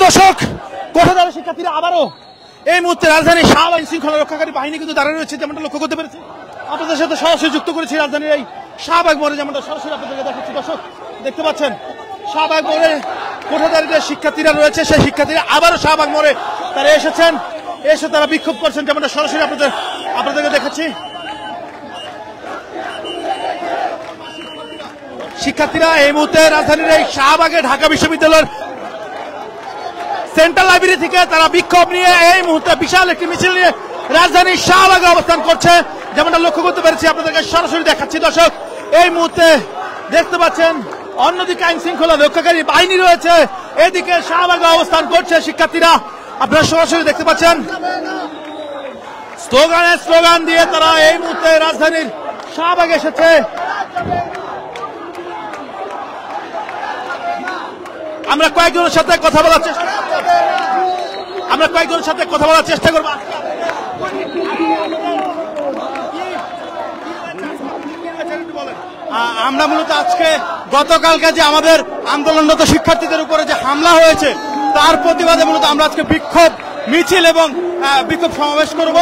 দর্শক, কোটাধারা শিক্ষার্থীরা আবারও এই মুহূর্তে রাজধানীর শাহবাগ শৃঙ্খলা রক্ষাকারী বাহিনী কিন্তু দাঁড়িয়ে রয়েছে, যেমনটা লক্ষ্য করতে পেরেছি। আপনাদের সাথে সরাসরি যুক্ত করেছি রাজধানীর এই শাহবাগ মোড়ে, যেমনটা সরাসরি আপনাদেরকে দেখাচ্ছি। দর্শক দেখতে পাচ্ছেন শাহবাগ মোড়ে কোটাধারী যে শিক্ষার্থীরা রয়েছে, সেই শিক্ষার্থীরা আবারও শাহবাগ মোড়ে তারা এসেছেন, এসে তারা বিক্ষোভ করছেন, যেমনটা সরাসরি আপনাদেরকে দেখাচ্ছি। শিক্ষার্থীরা এই মুহূর্তে রাজধানীর এই শাহবাগে ঢাকা বিশ্ববিদ্যালয়ের সেন্ট্রাল লাইব্রেরি থেকে তারা বিক্ষোভ নিয়ে এই মুহূর্তে বিশাল একটি মিছিল নিয়ে রাজধানীর শাহবাগে অবস্থান করছে, যেমনটা লক্ষ্য করতে পেরেছি। আপনাদেরকে সরাসরি দেখাচ্ছি। দর্শক এই মুহূর্তে দেখতে পাচ্ছেন অন্যদিকে আইন শৃঙ্খলা রক্ষাকারী বাহিনী রয়েছে, এদিকে শাহবাগে অবস্থান করছে শিক্ষার্থীরা। আপনারা সরাসরি দেখতে পাচ্ছেন স্লোগান দিয়ে তারা এই মুহূর্তে রাজধানীর শাহবাগে এসেছে। আমরা কয়েকজনের সাথে কথা বলার চেষ্টা করব। আমরা মূলত আজকে গতকালকে যে আমাদের আন্দোলনরত শিক্ষার্থীদের উপরে যে হামলা হয়েছে তার প্রতিবাদে মূলত আমরা আজকে বিক্ষোভ মিছিল এবং বিক্ষোভ সমাবেশ করব।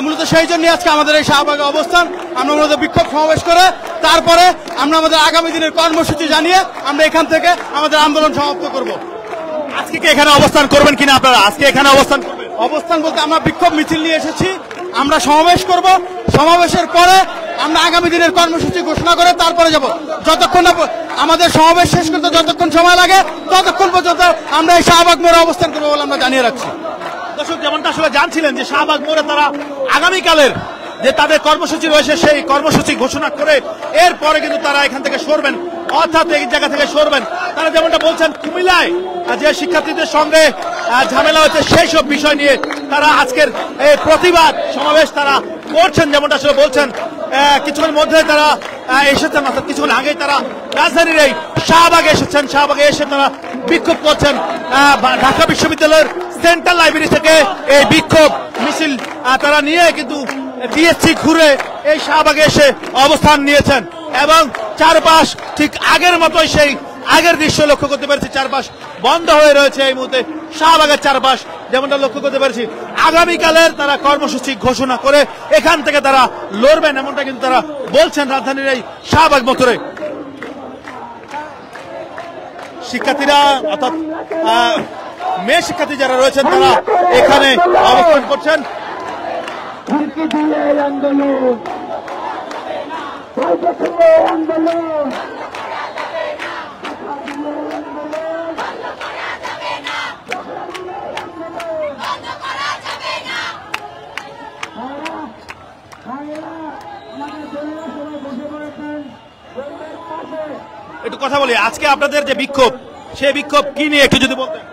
মূলত সেই জন্য আজকে আমাদের এই শাহবাগে অবস্থান। আমরা মূলত বিক্ষোভ সমাবেশ করে তারপরে আমরা আমাদের আগামী দিনের কর্মসূচি জানিয়ে আমরা এখান থেকে আমাদের আন্দোলন সমাপ্ত করব। আজকে কি এখানে অবস্থান করবেন কিনা আপনারা? আজকে এখানে অবস্থান বলতে আমরা বিক্ষোভ মিছিল নিয়ে এসেছি, আমরা সমাবেশ করব। সমাবেশের পরে আমরা আগামী দিনের কর্মসূচি ঘোষণা করে তারপরে যাব। যতক্ষণ না আমাদের সমাবেশ শেষ করতে যতক্ষণ সময় লাগে ততক্ষণ পর্যন্ত আমরা এই শাহবাগ মোড়ে অবস্থান করবো বলে আমরা জানিয়ে রাখছি। দর্শক যেমনটা আসলে জানছিলেন যে শাহবাগ মোড়ে তারা আগামীকালের যে তাদের কর্মসূচি রয়েছে সেই কর্মসূচি ঘোষণা করে এরপরে কিন্তু তারা এখান থেকে সরবেন, অর্থাৎ এই জায়গা থেকে সরবেন। তারা যেমনটা বলছেন কুমিল্লায় যে শিক্ষার্থীদের সঙ্গে ঝামেলা হচ্ছে সেই সব বিষয় নিয়ে তারা আজকের এই প্রতিবাদ সমাবেশ তারা করছেন, যেমনটা আসলে বলছেন। কিছুক্ষণ মধ্যে তারা এসেছেন, অর্থাৎ কিছুক্ষণ আগেই তারা রাজধানীর এই শাহবাগে এসেছেন। শাহবাগে এসে তারা বিক্ষোভ করছেন। ঢাকা বিশ্ববিদ্যালয়ের সেন্ট্রাল লাইব্রেরি থেকে এই বিক্ষোভ মিছিল তারা নিয়ে কিন্তু বিএসসি ঘুরে এই শাহবাগে এসে অবস্থান নিয়েছেন এবং চারপাশ ঠিক আগের মতোই সেই আগের দৃশ্য লক্ষ্য করতে পেরেছি। চারপাশ বন্ধ হয়ে রয়েছে এই মুহূর্তে শাহবাগের চারপাশ, যেমনটা লক্ষ্য করতে পেরেছি। আগামীকালের তারা কর্মসূচি ঘোষণা করে এখান থেকে তারা লড়বেন, এমনটা কিন্তু তারা বলছেন রাজধানীর এই শাহবাগ মোড়ে। শিক্ষার্থীরা অর্থাৎ মেয়ে শিক্ষার্থী যারা রয়েছেন তারা এখানে অবস্থান করছেন। একটু কথা বলি, আজকে আপনাদের যে বিক্ষোভ সেই বিক্ষোভ কি নিয়ে একটু যদি বলতেন।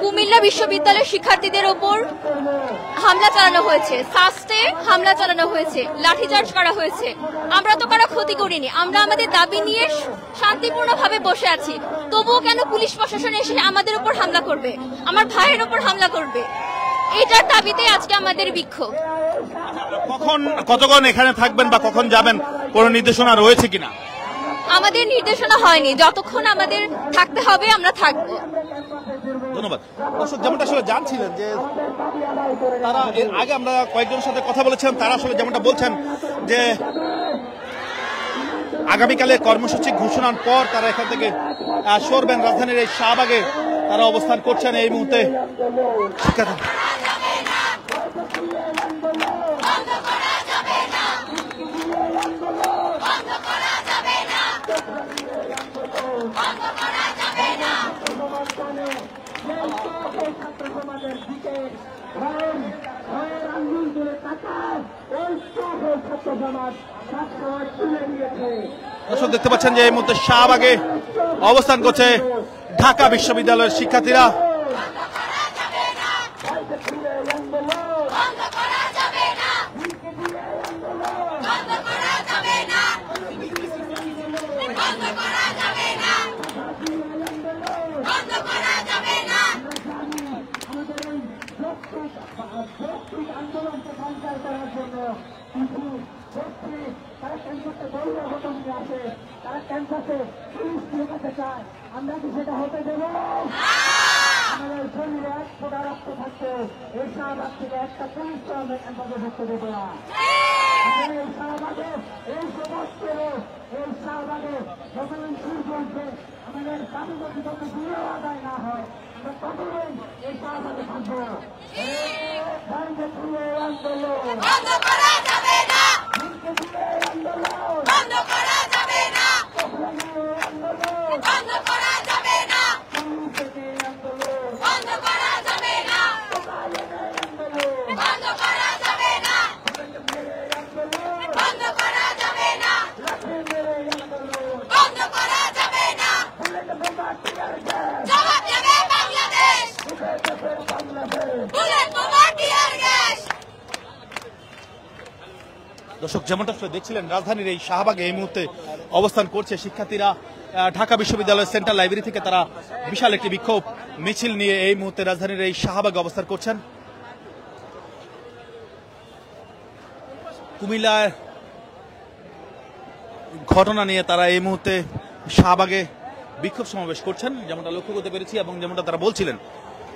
কুমিল্লা বিশ্ববিদ্যালয়ের শিক্ষার্থীদের ওপর হামলা চালানো হয়েছে, সাস্টে হামলা চালানো হয়েছে, লাঠিচার্জ করা হয়েছে। আমরা তো কারো ক্ষতি করিনি, আমরা আমাদের দাবি নিয়ে শান্তিপূর্ণভাবে বসে আছি। তবুও কেন পুলিশ প্রশাসন এসে আমাদের উপর হামলা করবে, আমার ভাইয়ের উপর হামলা করবে? এটার দাবিতে আজকে আমাদের বিক্ষোভ। কতক্ষণ এখানে থাকবেন বা কখন যাবেন, কোন নির্দেশনা রয়েছে কিনা? আমাদের নির্দেশনা হয়নি, যতক্ষণ আমাদের থাকতে হবে আমরা থাকবো। ধন্যবাদ। দর্শক যেমনটা আসলে জানছিলেন যে তারা এর আগে আমরা কয়েকজনের সাথে কথা বলেছিলাম, তারা আসলে যেমনটা বলছেন যে আগামীকালে কর্মসূচি ঘোষণার পর তারা এখান থেকে সরবেন। রাজধানীর এই শাহবাগে তারা অবস্থান করছেন এই মুহূর্তে। শিক্ষার্থী দর্শক দেখতে পাচ্ছেন যে এই মুহূর্তে শাহবাগে অবস্থান করছে ঢাকা বিশ্ববিদ্যালয়ের শিক্ষার্থীরা। আমরা কি সেটা হতে দেব? মুহূর্তে এই শাহবাগ থেকে একটা পুলিশ ক্যাম্পাসে ঢুকতে দেবো না। এই শাহবাগে এই সমস্ত এই শাহবাগে যতদিন সূর্য উঠবে আমাদের দাবি যদি যত দূরে আদায় না হয় আমরা ততদিন এই শাহবাগে থাকবো। আন্দোলন বন্ধ করা যাবে না, আন্দোলন বন্ধ করা যাবে না, আন্দোলন বন্ধ করা যাবে না, আন্দোলন বন্ধ করা যাবে না, বন্ধ করা যাবে না, বন্ধ করা যাবে না, বন্ধ করা যাবে না। জবাব দেবে বাংলাদেশ, বুলেট বোমা টিয়ার গ্যাস। দর্শক, যেমনটা আসলে দেখছিলেন রাজধানীর এই শাহবাগে এই মুহূর্তে অবস্থান করছে শিক্ষার্থীরা। ঢাকা বিশ্ববিদ্যালয়ের সেন্ট্রাল লাইব্রেরি থেকে তারা বিশাল একটি বিক্ষোভ মিছিল নিয়ে এই মুহূর্তে রাজধানীর এই শাহবাগে অবস্থান করছেন। কুমিল্লার ঘটনা নিয়ে তারা এই মুহূর্তে শাহবাগে বিক্ষোভ সমাবেশ করছেন, যেমনটা লক্ষ্য করতে পেরেছি এবং যেমনটা তারা বলছিলেন।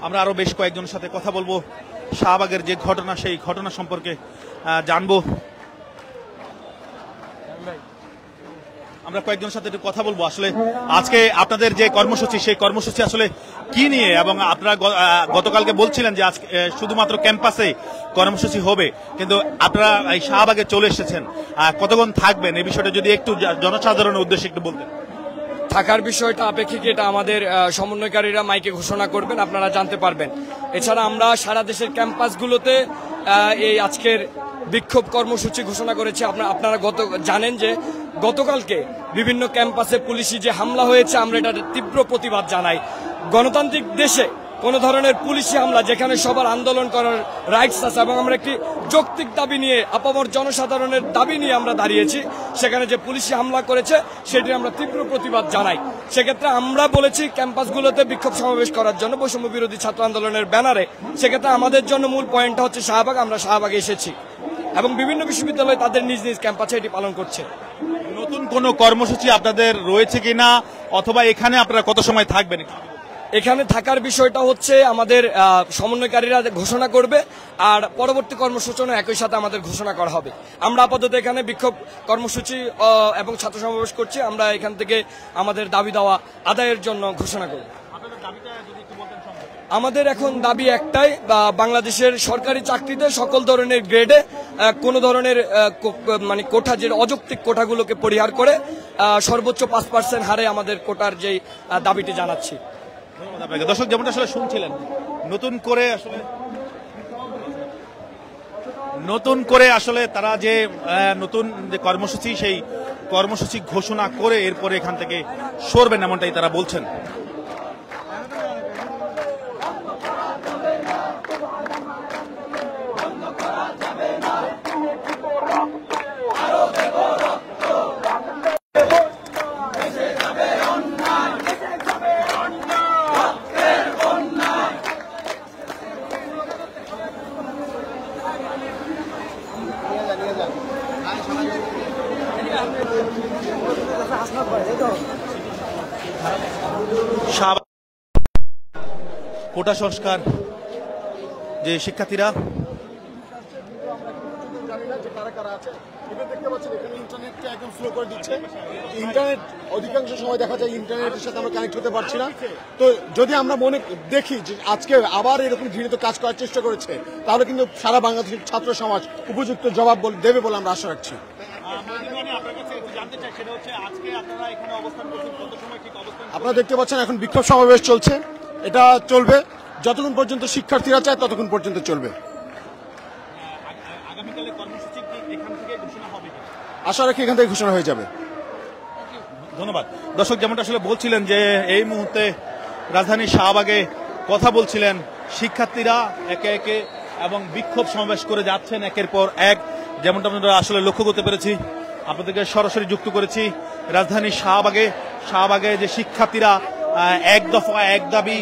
আমরা আরো বেশ কয়েকজনের সাথে কথা বলবো, শাহবাগের যে ঘটনা সেই ঘটনা সম্পর্কে জানবো। আমরা কয়েকজনের সাথে একটু কথা বলবো। আসলে আজকে আপনাদের যে কর্মসূচি সেই কর্মসূচি আসলে কি নিয়ে, এবং আপনারা গতকালকে বলছিলেন যে আজকে শুধুমাত্র ক্যাম্পাসে কর্মসূচি হবে, কিন্তু আপনারা এই শাহবাগে চলে এসেছেন, কতক্ষণ থাকবেন এই বিষয়টা যদি একটু জনসাধারণের উদ্দেশ্যে একটু বলতেন। থাকার বিষয়টা আপেক্ষিক এটা আমাদের সমন্বয়কারীরা মাইকে ঘোষণা করবেন, আপনারা জানতে পারবেন। এছাড়া আমরা সারা দেশের ক্যাম্পাসগুলোতে এই আজকের বিক্ষোভ কর্মসূচি ঘোষণা করেছি। আপনারা জানেন যে গতকালকে বিভিন্ন ক্যাম্পাসে পুলিশি যে হামলা হয়েছে, আমরা এটার তীব্র প্রতিবাদ জানাই। গণতান্ত্রিক দেশে কোন ধরনের পুলিশি হামলা, যেখানে সবার আন্দোলন করার রাইটস আছে এবং আমরা একটি যৌক্তিক দাবি নিয়ে, আপামর জনসাধারণের দাবি নিয়ে আমরা দাঁড়িয়েছি, সেখানে যে পুলিশি হামলা করেছে সেটি আমরা তীব্র প্রতিবাদ জানাই। সেক্ষেত্রে আমরা বলেছি ক্যাম্পাসগুলোতে বিক্ষোভ সমাবেশ করার জন্য বৈষম্য বিরোধী ছাত্র আন্দোলনের ব্যানারে। সেক্ষেত্রে আমাদের জন্য মূল পয়েন্টটা হচ্ছে শাহবাগ। আমরা শাহবাগে এসেছি এবং বিভিন্ন বিশ্ববিদ্যালয় তাদের নিজ নিজ ক্যাম্পাসে এটি পালন করছে। নতুন কোনো কর্মসূচি আপনাদের রয়েছে কিনা, অথবা এখানে আপনারা কত সময় থাকবেন? এখানে থাকার বিষয়টা হচ্ছে আমাদের সমন্বয়কারীরা ঘোষণা করবে, আর পরবর্তী কর্মসূচনা একই সাথে আমাদের ঘোষণা করা হবে। আমরা আপাতত এখানে বিক্ষোভ কর্মসূচি এবং ছাত্র সমাবেশ করছি। আমরা এখান থেকে আমাদের দাবি দেওয়া আদায়ের জন্য ঘোষণা করব। আমাদের এখন দাবি একটাই, বাংলাদেশের সরকারি চাকরিতে সকল ধরনের গ্রেডে কোনো ধরনের মানে কোটা, যে অযৌক্তিক কোটাগুলোকে পরিহার করে সর্বোচ্চ 5% হারে আমাদের কোটার যে দাবিটি জানাচ্ছি। দর্শক, যেমনটা আসলে শুনছিলেন, নতুন করে আসলে তারা যে নতুন যে কর্মসূচি সেই কর্মসূচি ঘোষণা করে এরপরে এখান থেকে সরবেন, এমনটাই তারা বলছেন। কোটা সংস্কার যে শিক্ষার্থীরা ইন্টারনেট অধিকাংশ সময় দেখা যায় ইন্টারনেটের সাথে আমরা কানেক্ট হতে পারছি না। তো যদি আমরা দেখি যে আজকে আবার এরকম ঘৃণিত কাজ করার চেষ্টা করেছে, তাহলে কিন্তু সারা বাংলাদেশের ছাত্র সমাজ উপযুক্ত জবাব দেবে বলে আমরা আশা রাখছি। আপনারা দেখতে পাচ্ছেন এখন বিক্ষোভ সমাবেশ চলছে, এটা চলবে যতক্ষণ পর্যন্ত শিক্ষার্থীরা চায় ততক্ষণ পর্যন্ত চলবে। আশা রাখি এখান থেকে ঘোষণা হয়ে যাবে। ধন্যবাদ। দর্শক, যেমনটা আসলে বলছিলেন যে এই মুহূর্তে রাজধানীর শাহবাগে কথা বলছিলেন শিক্ষার্থীরা একে একে, এবং বিক্ষোভ সমাবেশ করে যাচ্ছেন একের পর এক। যেমনটা আমরা আসলে লক্ষ্য করতে পেরেছি, আপনাদেরকে সরাসরি যুক্ত করেছি রাজধানীর শাহবাগে যে শিক্ষার্থীরা এক দফা এক দাবি,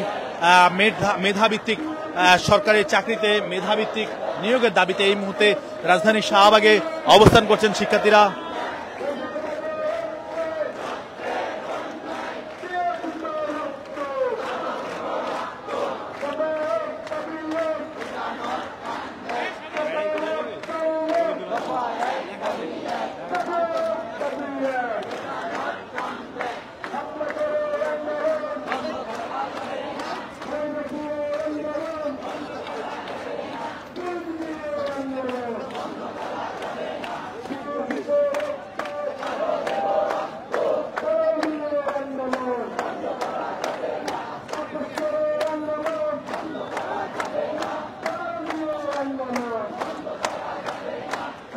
মেধাভিত্তিক সরকারি চাকরিতে মেধাভিত্তিক নিয়োগের দাবিতে এই মুহূর্তে রাজধানীর শাহবাগে অবস্থান করছেন শিক্ষার্থীরা।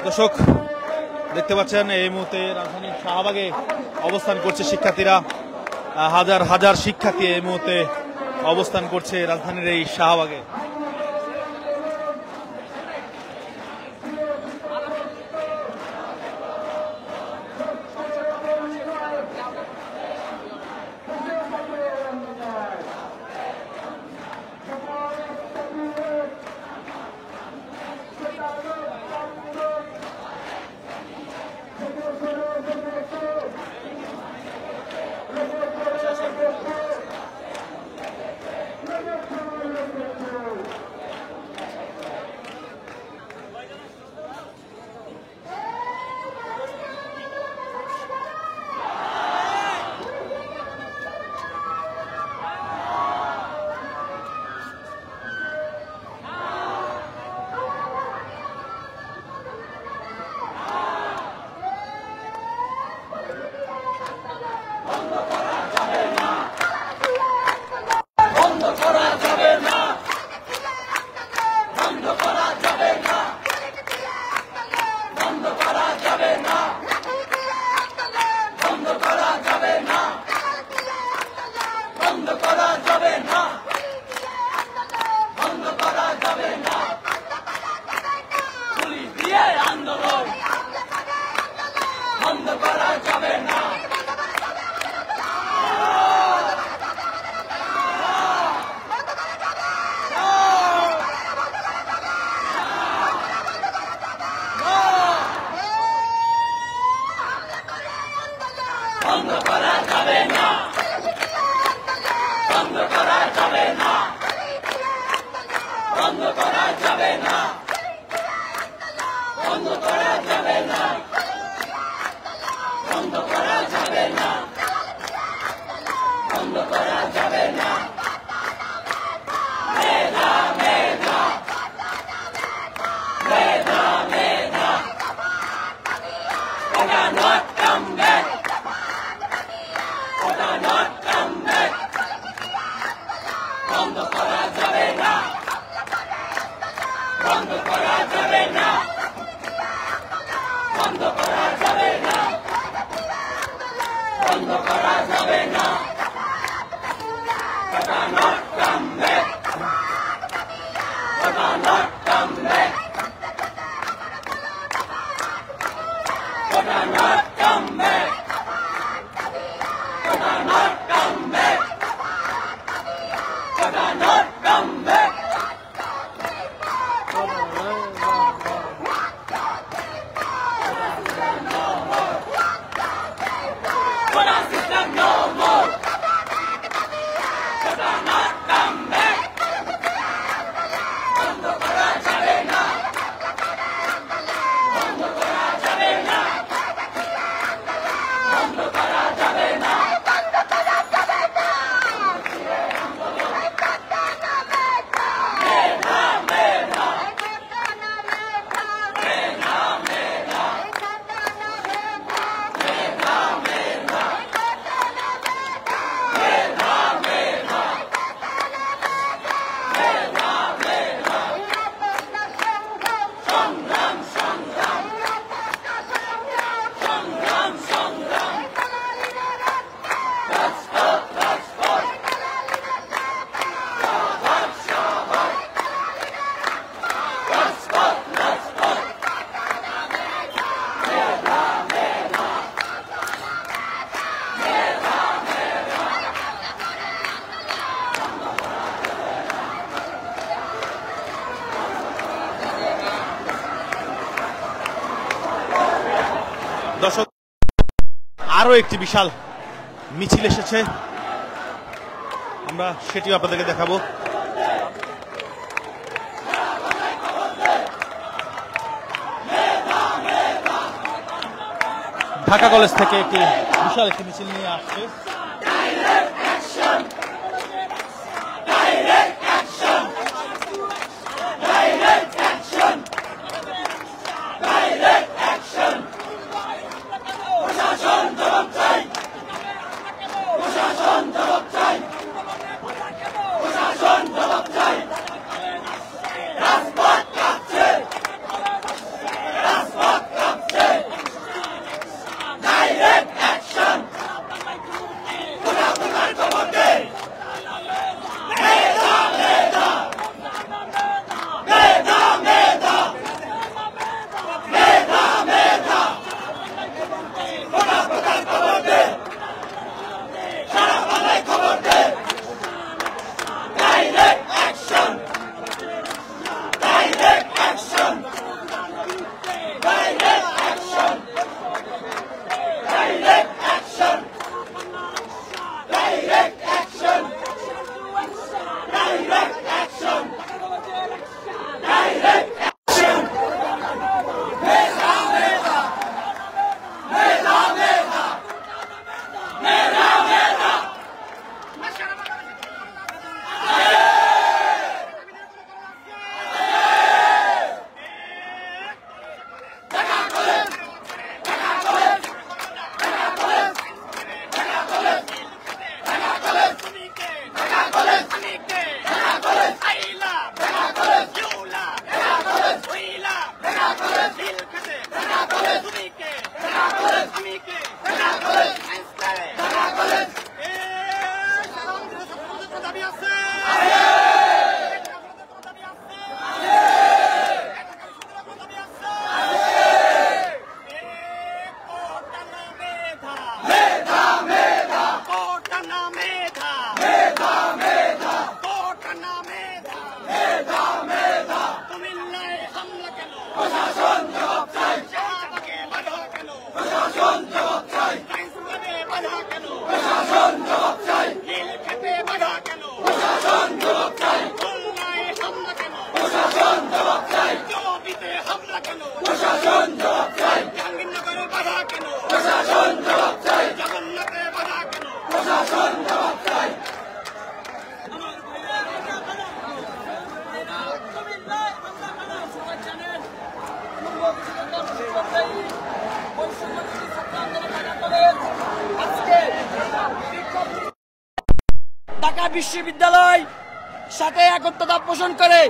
দর্শক দেখতে পাচ্ছেন এই মুহূর্তে রাজধানীর শাহবাগে অবস্থান করছে শিক্ষার্থীরা। হাজার হাজার শিক্ষার্থী এই মুহূর্তে অবস্থান করছে রাজধানীর এই শাহবাগে। দর্শক আরো একটি বিশাল মিছিল এসেছে, আমরা সেটিও আপনাদেরকে দেখাবো। ঢাকা কলেজ থেকে একটি বিশাল একটি মিছিল নিয়ে আসছে। রাজপথ বিশ্ববিদ্যালয় সাথে একত্রতা পোষণ করে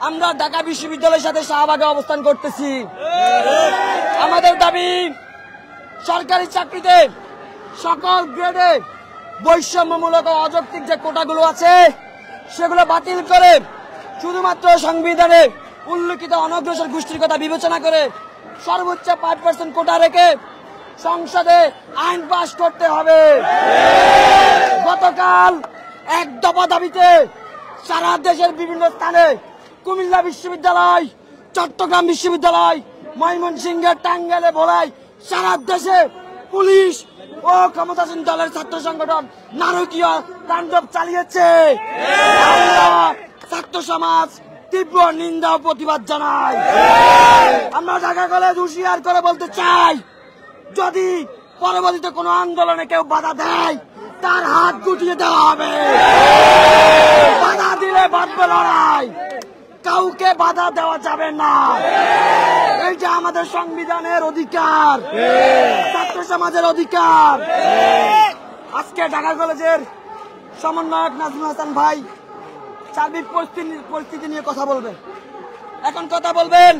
আমরা ঢাকা বিশ্ববিদ্যালয়ের সাথে শাহবাগে অবস্থান করতেছি। আমাদের দাবি সরকারি চাকরিতে সকল গ্রেডে বৈষম্যমূলক ও অযৌক্তিক যে কোটাগুলো আছে সেগুলো বাতিল করে শুধুমাত্র সংবিধানে উল্লেখিত অনগ্রসর গোষ্ঠীর কথা বিবেচনা করে সর্বোচ্চ 5% কোটা রেখে সংসদে আইন পাস করতে হবে। গতকাল এক দফা দাবিতে সারা দেশের বিভিন্ন স্থানে কুমিল্লা বিশ্ববিদ্যালয়, চট্টগ্রাম বিশ্ববিদ্যালয়, ময়মনসিংহের টাঙ্গাইলে, ভোলায় সারা দেশে পুলিশ ও ক্ষমতাসীন দলের ছাত্র সংগঠন নারকীয় তাণ্ডব চালিয়েছে। আমরা ছাত্র সমাজ তীব্র নিন্দা ও প্রতিবাদ জানাই। আমরা ঢাকা কলেজ হুঁশিয়ার করে বলতে চাই, যদি পরবর্তীতে কোনো আন্দোলনে কেউ বাধা দেয় তার হাত গুটিয়ে দেওয়া হবে। বাধা দিলে বাঁধবে লড়াই, কাউকে বাধা দেওয়া যাবে না। এইটা আমাদের সংবিধানের অধিকার, ছাত্র সমাজের অধিকার। আজকে ঢাকা কলেজের সমন্বয়ক নাজমুল হাসান ভাই সার্বিক পরিস্থিতি নিয়ে কথা বলবেন। এখন কথা বলবেন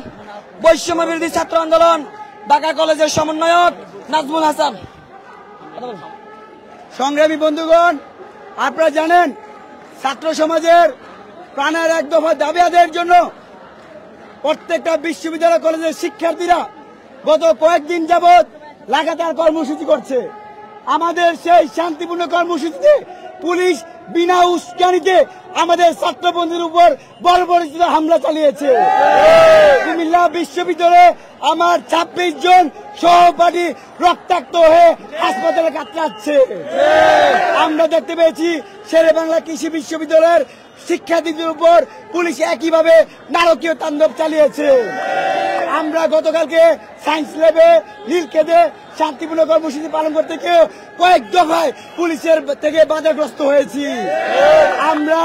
বৈষম্য বিরোধী ছাত্র আন্দোলন ঢাকা কলেজের সমন্বয়ক নাজমুল হাসান। সংগ্রামী বন্ধুগণ, আপনারা জানেন ছাত্র সমাজের প্রাণের এক দফা দাবি আদায়ের জন্য প্রত্যেকটা বিশ্ববিদ্যালয় কলেজের শিক্ষার্থীরা গত কয়েকদিন যাবৎ লাগাতার কর্মসূচি করছে। আমাদের সেই শান্তিপূর্ণ কর্মসূচিতে পুলিশ বিনা উস্কানিতে আমাদের ছাত্রবন্ধুর উপর বর্বরচিত হামলা চালিয়েছে। কুমিল্লা বিশ্ববিদ্যালয়ে আমার 26 জন সহপাঠী রক্তাক্ত হয়ে হাসপাতালে কাতরাচ্ছে। আমরা দেখতে পেয়েছি শেরেবাংলা কৃষি বিশ্ববিদ্যালয়ের শিক্ষার্থীদের উপর পুলিশ একইভাবে নারকীয় তাণ্ডব চালিয়েছে। আমরা গতকালকে সায়েন্স ল্যাবে নীলক্ষেতে শান্তিপূর্ণ কর্মসূচি পালন করতে গিয়ে কয়েক দফায় পুলিশের থেকে বাধাগ্রস্ত হয়েছি। আমরা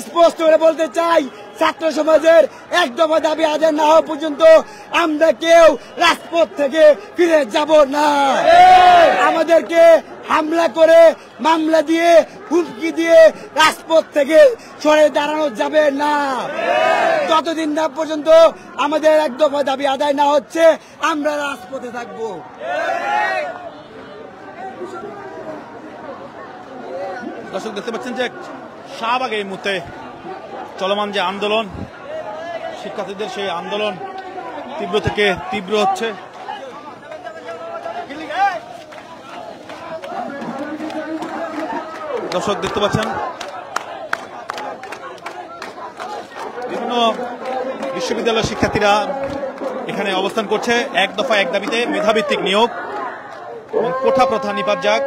স্পষ্ট করে বলতে চাই, ছাত্র সমাজের এক দফা দাবি আদায় না হওয়া পর্যন্ত আমরা কেউ রাজপথ থেকে ফিরে যাব না। আমাদেরকে হামলা করে, মামলা দিয়ে, হুমকি দিয়ে রাজপথ থেকে সরে দাঁড়ানো যাবে না। যতদিন না পর্যন্ত আমাদের এক দফা দাবি আদায় না হচ্ছে আমরা রাজপথে থাকবো। দর্শক দেখতে পাচ্ছেন যে শাহবাগে এই মুহূর্তে চলমান যে আন্দোলন, শিক্ষার্থীদের সেই আন্দোলন তীব্র থেকে তীব্র হচ্ছে। দর্শক দেখতে পাচ্ছেন বিভিন্ন বিশ্ববিদ্যালয়ের শিক্ষার্থীরা এখানে অবস্থান করছে এক দফা এক দাবিতে মেধাভিত্তিক নিয়োগ এবং কোঠা প্রথা নিপাত যাক।